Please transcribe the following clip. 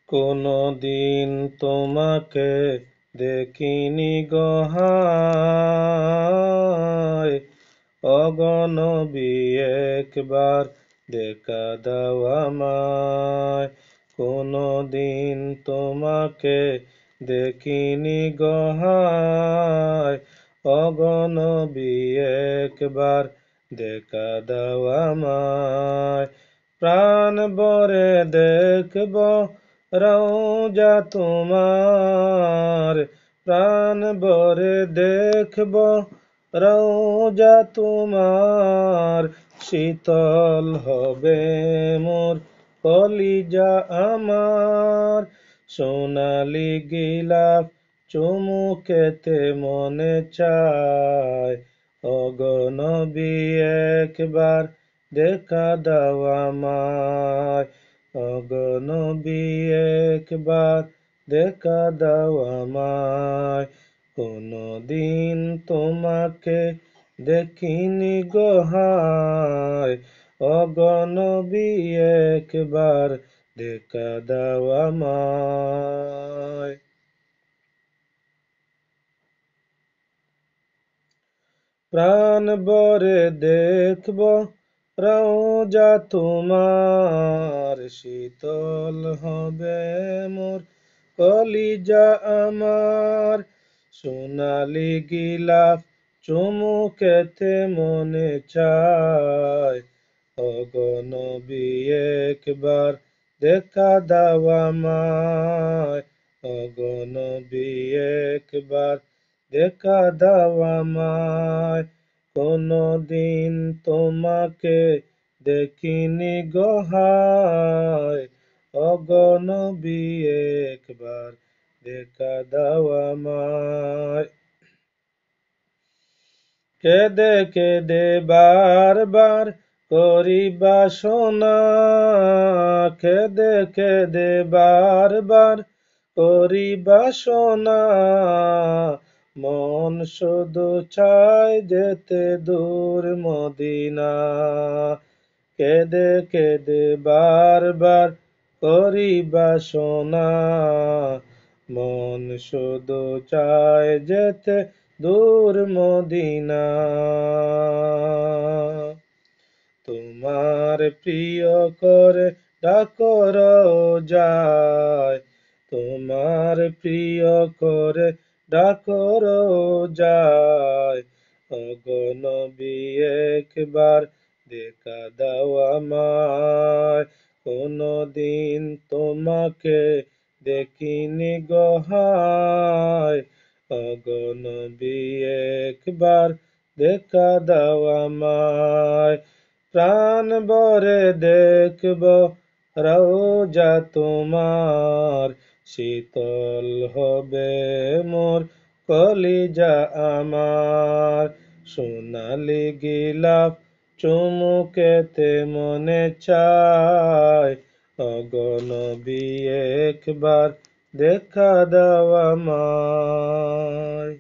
কোনদিন তোমাকে দেখিনি গো হায়, ওগো নবী একবার দেখা দাও আমায়। কোনদিন তোমাকে দেখিনি গো হায়, ওগো নবী একবার দেখা দাও আমায়। প্রাণ ভরে দেখব রওজা তোমার, প্রাণ ভরে দেখব রওজা তোমার। শীতল হবে মোর কলিজা আমার, সোনালি গিলাফ চুমুকেতে মনে চায়। ওগো নবী একবার দেখা দাও আমায়, ওগো নবী একবার দেখা দাও আমায়। কোনদিন তোমাকে দেখিনি গো হায়, ওগো নবী একবার দেখা দাও আমায়। প্রাণ ভরে দেখব রওজা তোমার, শীতল হবে মোর কলিজা আমার। সোনালি গিলাফ চুমুকেতে মনে চায়, ওগো নবী একবার দেখা দাও আমায়, ওগো নবী একবার দেখা দাও আমায়। কোনদিন তোমাকে দেখিনি গো হায়, ওগো নবী একবার দেখা দাও আমায়। কেঁদে কেঁদে বারবার করি বাসনা, কেঁদে কেঁদে বারবার করি বাসনা। মন শুধু চায় যেতে দূর মদিনা, কেঁদে কেঁদে বারবার করি বাসনা। মন শুধু চায় যেতে দূর মদিনা। তোমার প্রিয় করে ডাকো রোজায়, তোমার প্রিয় করে ডাকো রোজায়। ওগো নবী একবার দেখা দাও আমায়, কোনদিন তোমাকে দেখিনি গো হায়, ওগো নবী একবার দেখা দাও আমায়। প্রাণ ভরে দেখব রওজা তোমার, শীতল হবে মোর কলিজা আমার। সোনালি গিলাফ চুমুকেতে মনে চায়, ওগো নবী একবার দেখা দাও আমায়।